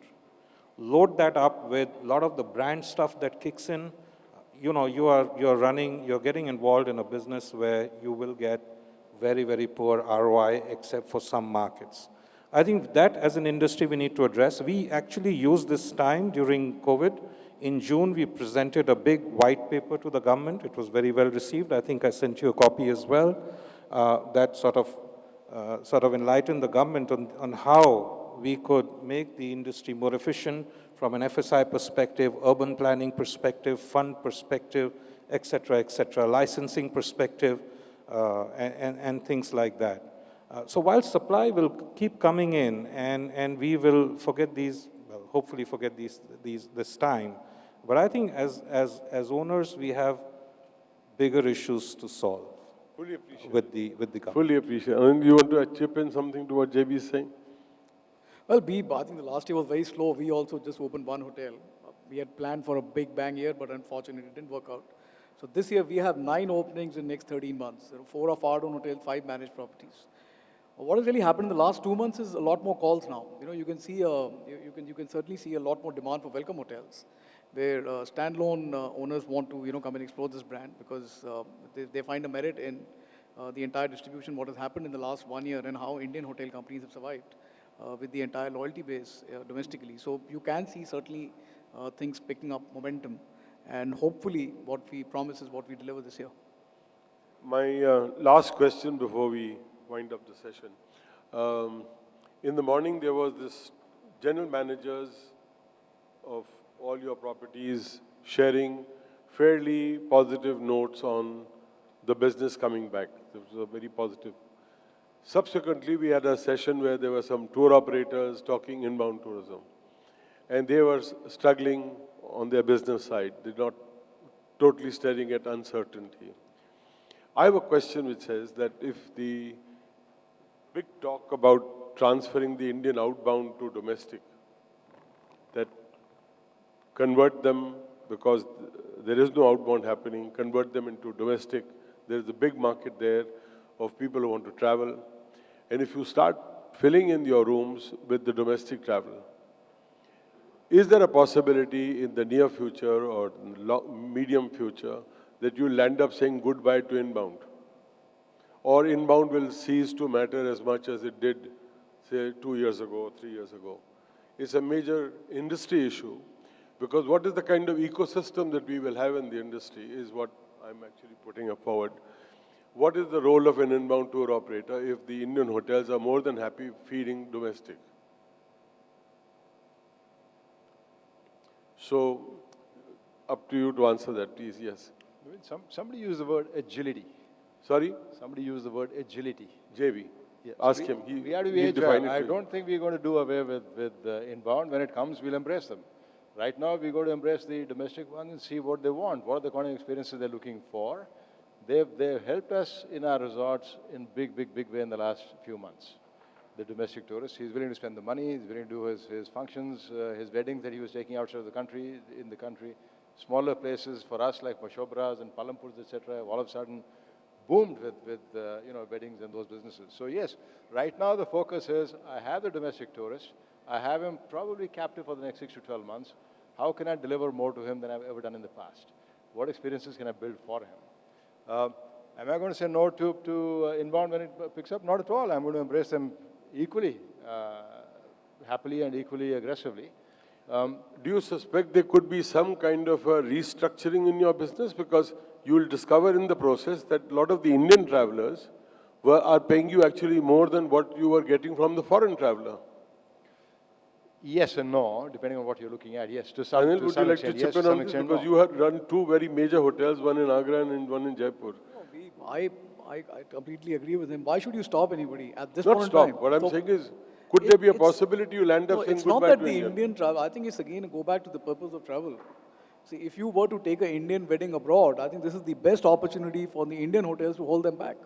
Load that up with a lot of the brand stuff that kicks in. You know, you're getting involved in a business where you will get very, very poor ROI except for some markets. I think that as an industry we need to address. We actually used this time during COVID. In June, we presented a big white paper to the government. It was very well received. I think I sent you a copy as well. That sort of enlightened the government on how we could make the industry more efficient from an FSI perspective, urban planning perspective, fund perspective, et cetera, licensing perspective, and things like that. So while supply will keep coming in, and we will forget these, well, hopefully forget this time, but I think as owners, we have bigger issues to solve Fully appreciate. with the government. Fully appreciate. And you want to chip in something to what JB is saying? Well, I think the last year was very slow. We also just opened one hotel. We had planned for a big bang year, but unfortunately it didn't work out. So this year we have 9 openings in the next 13 months. 4 of our own hotels, 5 managed properties. What has really happened in the last 2 months is a lot more calls now. You can see, you can certainly see a lot more demand for welcome hotels, where standalone owners want to, come and explore this brand because they find a merit in the entire distribution, what has happened in the last 1 year and how Indian hotel companies have survived with the entire loyalty base domestically. So you can see certainly things picking up momentum, and hopefully what we promise is what we deliver this year. My last question before we wind up the session. In the morning, there was this general managers of all your properties sharing fairly positive notes on the business coming back. It was a very positive. Subsequently, we had a session where there were some tour operators talking inbound tourism. And they were struggling on their business side. They're not totally staring at uncertainty. I have a question which says that if the big talk about transferring the Indian outbound to domestic, that convert them, because there is no outbound happening, convert them into domestic. There is a big market there of people who want to travel. And if you start filling in your rooms with the domestic travel, is there a possibility in the near future or medium future that you'll end up saying goodbye to inbound? Or inbound will cease to matter as much as it did, say, 2 years ago, 3 years ago? It's a major industry issue, because what is the kind of ecosystem that we will have in the industry is what I'm actually putting up forward. What is the role of an inbound tour operator if the Indian hotels are more than happy feeding domestic? So, up to you to answer that, please. Yes. Somebody used the word agility. Sorry? Somebody used the word agility. JB. Yeah. Ask So him. we have to be he'll define agile. it I for you. don't think we're going to do away with inbound. When it comes, we'll embrace them. Right now, we're going to embrace the domestic one and see what they want. What are the kind of experiences they're looking for? They've helped us in our resorts in big way in the last few months. The domestic tourist, he's willing to spend the money, he's willing to do his functions, his weddings that he was taking outside of the country, in the country. Smaller places for us like Mashobras and Palampurs, etc., all of a sudden boomed with weddings and those businesses. So yes, right now the focus is, I have the domestic tourist, I have him probably captive for the next 6 to 12 months. How can I deliver more to him than I've ever done in the past? What experiences can I build for him? Am I going to say no to inbound when it picks up? Not at all. I'm going to embrace them equally, happily and equally aggressively. Do you suspect there could be some kind of a restructuring in your business? Because you will discover in the process that a lot of the Indian travelers are paying you actually more than what you were getting from the foreign traveler. Yes and no, depending on what you're looking at. Yes, to some, Anil, to would some you like to extent. chip Yes, in to some on this? extent, Because no. you have run 2 very major hotels, one in Agra and one in Jaipur. I completely agree with him. Why should you stop anybody at this Not point stop. in time? What I'm So saying is, could there be a it's- possibility you'll end up No, saying it's not goodbye that to the India? Indian travel, I think it's again go back to the purpose of travel. See, if you were to take an Indian wedding abroad, I think this is the best opportunity for the Indian hotels to hold them back.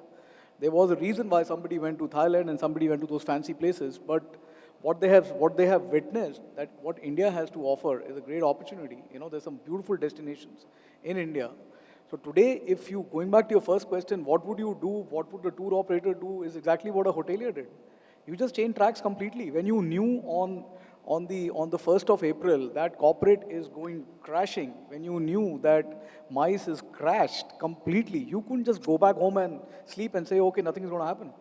There was a reason why somebody went to Thailand and somebody went to those fancy places, but what they have witnessed, that what India has to offer is a great opportunity. There's some beautiful destinations in India. So today, if you, going back to your first question, what would you do, what would the tour operator do, is exactly what a hotelier did. You just change tracks completely. When you knew on the 1st of April that corporate is going crashing, when you knew that MICE is crashed completely, you couldn't just go back home and sleep and say, okay, nothing is going to happen.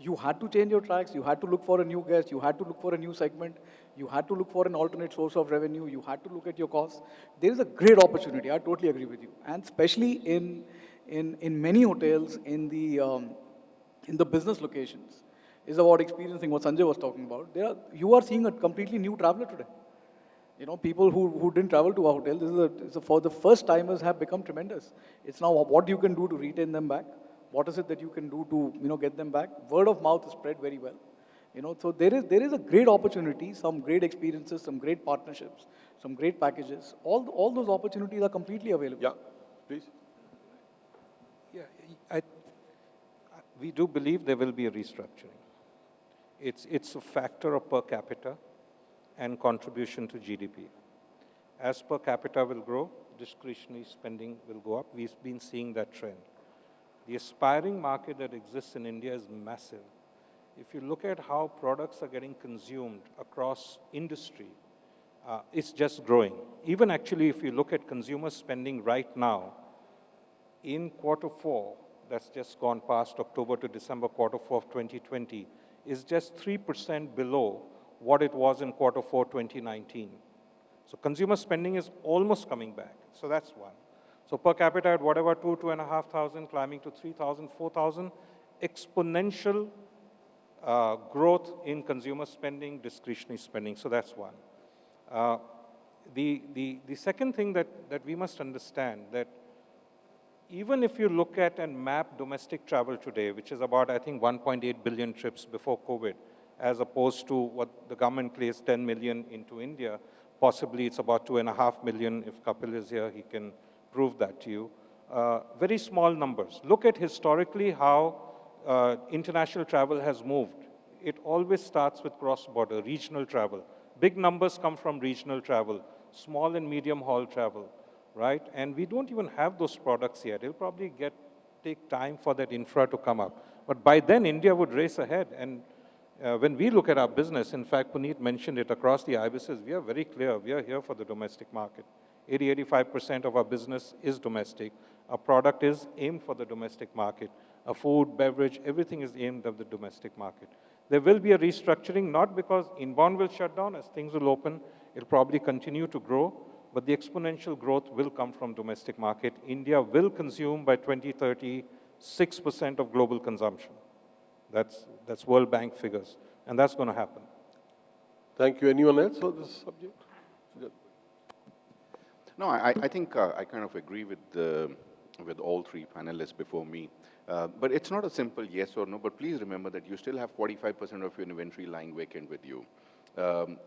You had to change your tracks, you had to look for a new guest, you had to look for a new segment, you had to look for an alternate source of revenue, you had to look at your costs. There is a great opportunity, I totally agree with you. And especially in many hotels in the business locations, is about experiencing what Sanjay was talking about. You are seeing a completely new traveler today. You know, people who didn't travel to our hotel, for the first timers have become tremendous. It's now what you can do to retain them back. What is it that you can do to, get them back? Word of mouth is spread very well. So there is a great opportunity, some great experiences, some great partnerships, some great packages. All those opportunities are completely available. Yeah, please. Yeah, we do believe there will be a restructuring. It's a factor of per capita and contribution to GDP. As per capita will grow, discretionary spending will go up. We've been seeing that trend. The aspiring market that exists in India is massive. If you look at how products are getting consumed across industry, it's just growing. Even actually, if you look at consumer spending right now, in Q4, that's just gone past October to December Q4 of 2020, is just 3% below what it was in Q4 2019. So consumer spending is almost coming back. So that's one. So per capita at whatever, 2,500, climbing to 3,000, 4,000, exponential growth in consumer spending, discretionary spending. So that's one. The second thing that we must understand that even if you look at and map domestic travel today, which is about, I think, 1.8 billion trips before COVID, as opposed to what the government claims 10 million into India, possibly it's about 2.5 million. If Kapil is here, he can prove that to you. Very small numbers. Look at historically how international travel has moved. It always starts with cross-border, regional travel. Big numbers come from regional travel, small and medium haul travel, right? And we don't even have those products yet. It'll probably take time for that infra to come up. But by then, India would race ahead. And when we look at our business, in fact, Puneet mentioned it across the ibises, we are very clear. We are here for the domestic market. 85% of our business is domestic. Our product is aimed for the domestic market. Our food, beverage, everything is aimed at the domestic market. There will be a restructuring, not because inbound will shut down, as things will open, it'll probably continue to grow, but the exponential growth will come from domestic market. India will consume by 2030 6% of global consumption. That's World Bank figures, and that's going to happen. Thank you. Anyone else on this subject? No, I think I kind of agree with all three panelists before me. But it's not a simple yes or no, but please remember that you still have 45% of your inventory lying vacant with you.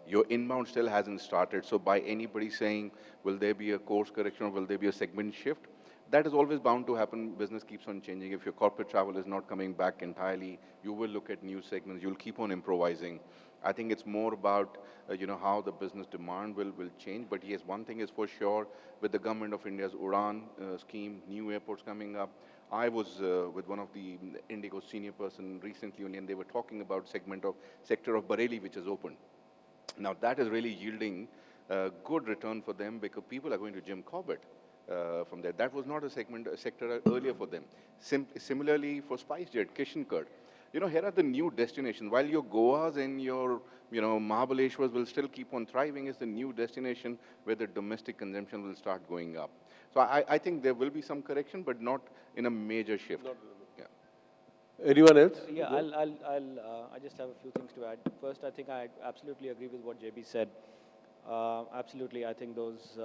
Your inbound still hasn't started, so by anybody saying, will there be a course correction or will there be a segment shift, that is always bound to happen. Business keeps on changing. If your corporate travel is not coming back entirely, you will look at new segments. You'll keep on improvising. I think it's more about, how the business demand will change. But yes, one thing is for sure, with the government of India's UDAN scheme, new airports coming up. I was with one of the Indigo senior person recently only, and they were talking about sector of Bareilly, which is open. Now that is really yielding good return for them because people are going to Jim Corbett from there. That was not a sector earlier for them. Similarly for SpiceJet, Kishangarh. Here are the new destinations. While your Goas and your, Mahabaleshwars will still keep on thriving, it's the new destination where the domestic consumption will start going up. So I think there will be some correction, but not in a major shift. Yeah. Anyone else? Yeah, I just have a few things to add. First, I think I absolutely agree with what JB said. Absolutely, I think those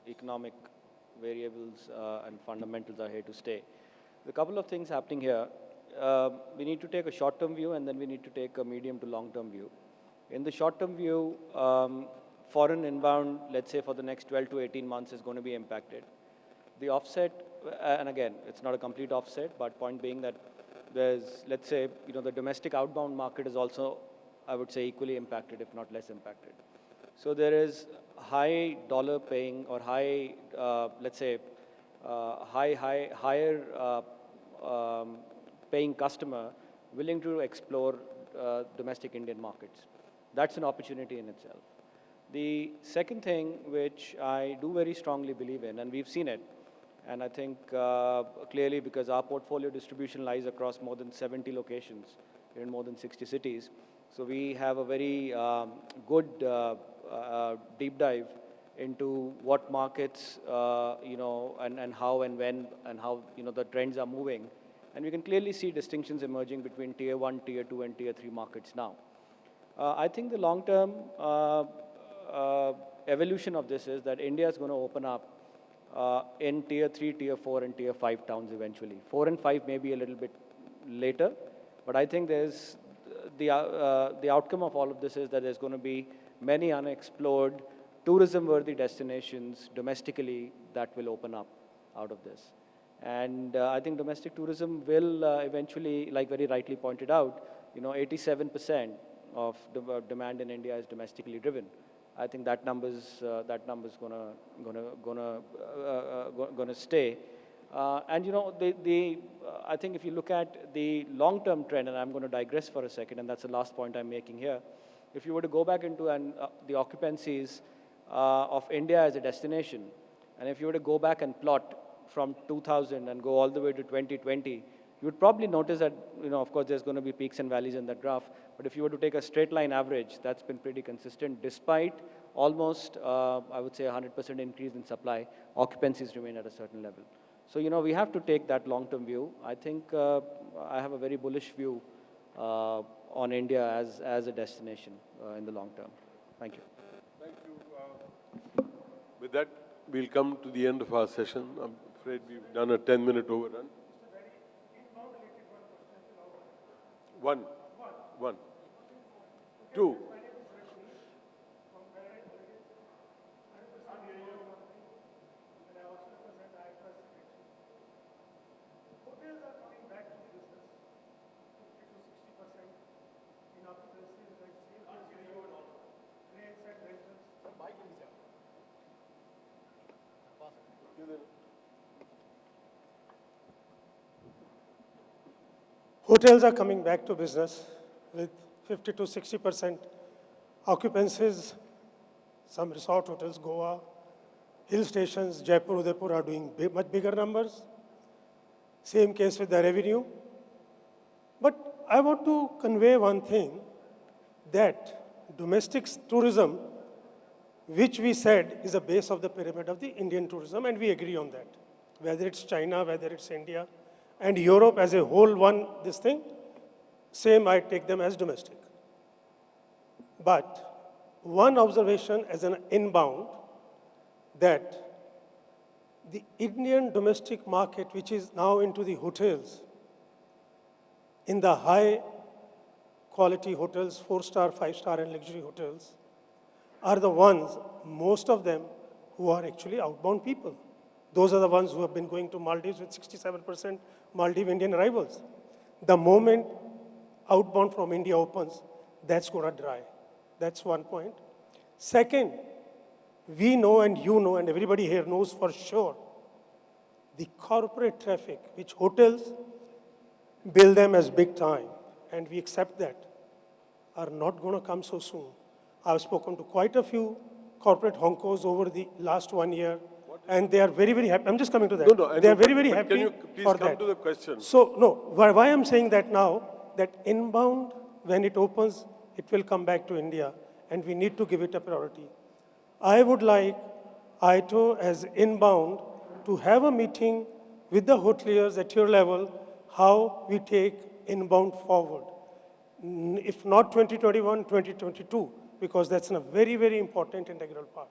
economic variables and fundamentals are here to stay. A couple of things happening here. We need to take a short-term view and then we need to take a medium to long-term view. In the short-term view, foreign inbound, let's say for the next 12 to 18 months is going to be impacted. The offset, and again, it's not a complete offset, but point being that there's, let's say, the domestic outbound market is also, I would say, equally impacted, if not less impacted. So there is high dollar paying or high, let's say, higher paying customer willing to explore domestic Indian markets. That's an opportunity in itself. The second thing, which I do very strongly believe in, and we've seen it, and I think clearly because our portfolio distribution lies across more than 70 locations in more than 60 cities. So we have a very good deep dive into what markets, and how and when and how, the trends are moving. And we can clearly see distinctions emerging between Tier 1, Tier 2, and Tier 3 markets now. I think the long term, evolution of this is that India is going to open up in tier 3, tier 4, and tier 5 towns eventually. 4 and 5 may be a little bit later, but I think there's the outcome of all of this is that there's going to be many unexplored tourism-worthy destinations domestically that will open up out of this. And I think domestic tourism will eventually, like very rightly pointed out, 87% of demand in India is domestically driven. I think that number's gonna stay. And I think if you look at the long-term trend, and I'm going to digress for a second, and that's the last point I'm making here. If you were to go back into the occupancies of India as a destination, and if you were to go back and plot from 2000 and go all the way to 2020, you would probably notice that, of course, there's going to be peaks and valleys in that graph. But if you were to take a straight line average, that's been pretty consistent. Despite almost, I would say, 100% increase in supply, occupancies remain at a certain level. So, we have to take that long-term view. I think I have a very bullish view on India as a destination in the long term. Thank you. Thank you. With that, we'll come to the end of our session. I'm afraid we've done a 10-minute overrun. One. Two. Hotels are coming back to business with 50 to 60% occupancies. Some resort hotels, Goa, hill stations, Jaipur, Udaipur are doing much bigger numbers. Same case with the revenue. But I want to convey one thing, that domestic tourism, which we said is the base of the pyramid of the Indian tourism, and we agree on that. Whether it's China, whether it's India, and Europe as a whole, this thing, same, I take them as domestic. But one observation as an inbound, that the Indian domestic market, which is now into the hotels, in the high quality hotels, 4-star, 5-star and luxury hotels, are the ones, most of them, who are actually outbound people. Those are the ones who have been going to Maldives with 67% Maldive Indian arrivals. The moment outbound from India opens, that's going to dry. That's one point. Second, we know and you know and everybody here knows for sure, the corporate traffic, which hotels bill them as big time, and we accept that, are not going to come so soon. I've spoken to quite a few corporate honkos over the last 1 year, and they are very, very happy. I'm just coming to that. No, they are very, very but happy can you please for come that. to the question? So, no, why I'm saying that now, that inbound, when it opens, it will come back to India, and we need to give it a priority. I would like ITO as inbound to have a meeting with the hoteliers at your level, how we take inbound forward. If not 2021, 2022, because that's a very, very important integral part.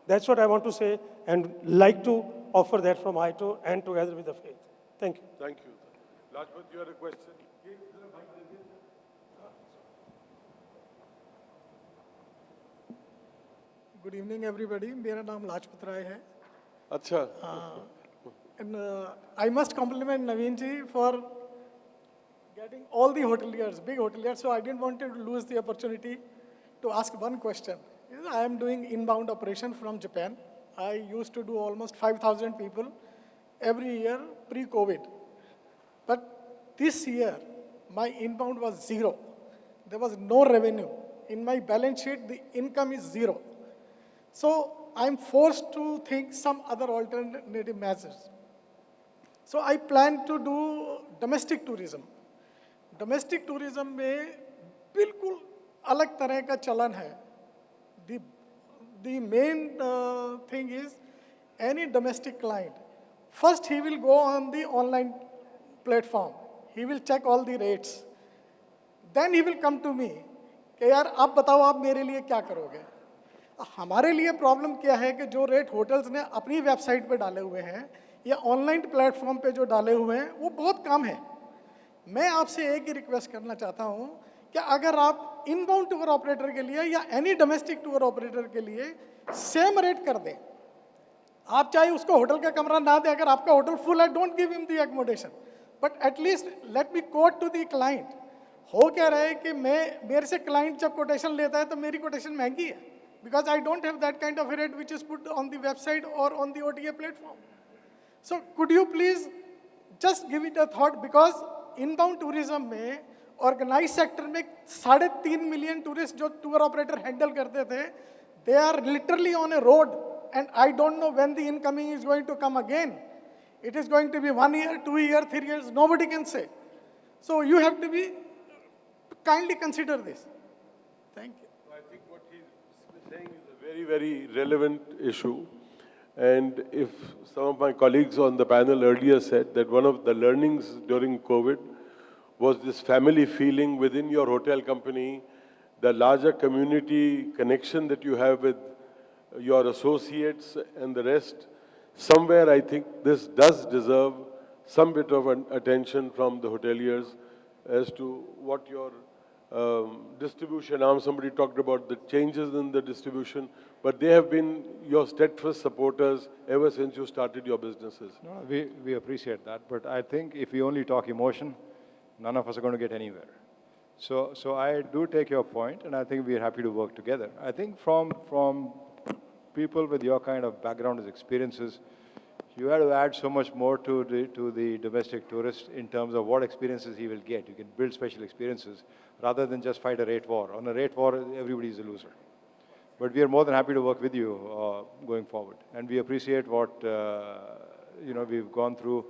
That's what I want to say, and like to offer that from ITO and together with the faith. Thank you. Thank you. Lajpat, you had a question? Good evening, everybody. मेरा नाम लाजपत राय है. Acha. And I must compliment Naveen ji for getting all the hoteliers, big hoteliers. So I didn't want to lose the opportunity to ask one question. I am doing inbound operation from Japan. I used to do almost 5,000 people every year pre-COVID. But this year, my inbound was zero. There was no revenue. In my balance sheet, the income is zero. So I'm forced to think some other alternative measures. So I plan to do domestic tourism. Domestic tourism में बिल्कुल अलग तरह का चलन है. The main thing is any domestic client, first he will go on the online platform. He will check all the rates. Then he will come to me कि यार आप बताओ आप मेरे लिए क्या करोगे. हमारे लिए प्रॉब्लम क्या है कि जो रेट होटल्स ने अपनी वेबसाइट पे डाले हुए हैं या ऑनलाइन प्लेटफॉर्म पे जो डाले हुए हैं वो बहुत कम है। मैं आपसे एक ही रिक्वेस्ट करना चाहता हूँ कि अगर आप इनबाउंड टूर ऑपरेटर के लिए या एनी डोमेस्टिक टूर ऑपरेटर के लिए सेम रेट कर दें, आप चाहे उसको होटल का कमरा ना दें, अगर आपका होटल फुल है don't give him the accommodation, but at least let me quote to the client. हो क्या रहा है कि मेरे से क्लाइंट जब कोटेशन लेता है तो मेरी कोटेशन महंगी है, because I don't have that kind of rate which is put on the website और on the OTA platform. So could you please just give it a thought, because inbound tourism में organise sector में 3.5 million tourist जो tour operator handle करते थे, they are literally on a road and I don't know when the incoming is going to come again. It is going to be 1 year, 2 years, 3 years, nobody can say. So you have to be, kindly consider this. Thank you. I think what he's saying is a very, very relevant issue. And if some of my colleagues on the panel earlier said that one of the learnings during COVID was this family feeling within your hotel company, the larger community connection that you have with your associates and the rest. Somewhere I think this does deserve some bit of attention from the hoteliers as to what your distribution arm, somebody talked about the changes in the distribution, but they have been your steadfast supporters ever since you started your businesses. No, we appreciate that, but I think if we only talk emotion, none of us are going to get anywhere. So I do take your point, and I think we're happy to work together. I think from people with your kind of background as experiences, you have to add so much more to the domestic tourist in terms of what experiences he will get. You can build special experiences rather than just fight a rate war. On a rate war, everybody is a loser. But we are more than happy to work with you going forward. And we appreciate what we've gone through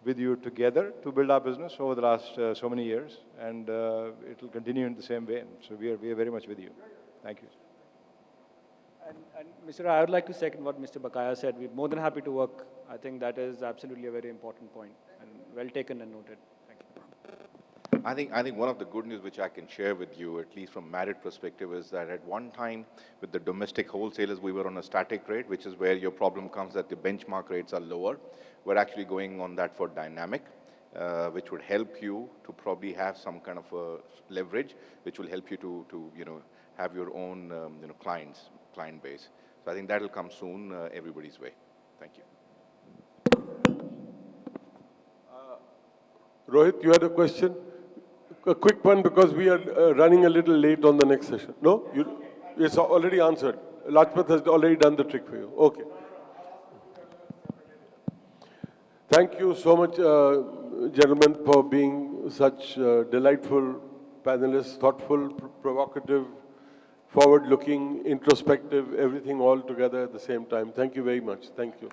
with you together to build our business over the last so many years. And it will continue in the same way. So we are very much with you. Thank you. And Mr. I would like to second what Mr. Bakaya said. We're more than happy to work. I think that is absolutely a very important point, and well taken and noted. Thank you. I think one of the good news which I can share with you, at least from Marriott perspective, is that at one time with the domestic wholesalers, we were on a static rate, which is where your problem comes that the benchmark rates are lower. We're actually going on that for dynamic, which would help you to probably have some kind of a leverage, which will help you to have your own client base. So I think that will come soon, everybody's way. Thank you. Rohit, you had a question? A quick one, because we are running a little late on the next session. No? It's already answered. Lajpat has already done the trick for you. Okay. Thank you so much, gentlemen, for being such delightful panelists, thoughtful, provocative, forward-looking, introspective, everything all together at the same time. Thank you very much. Thank you.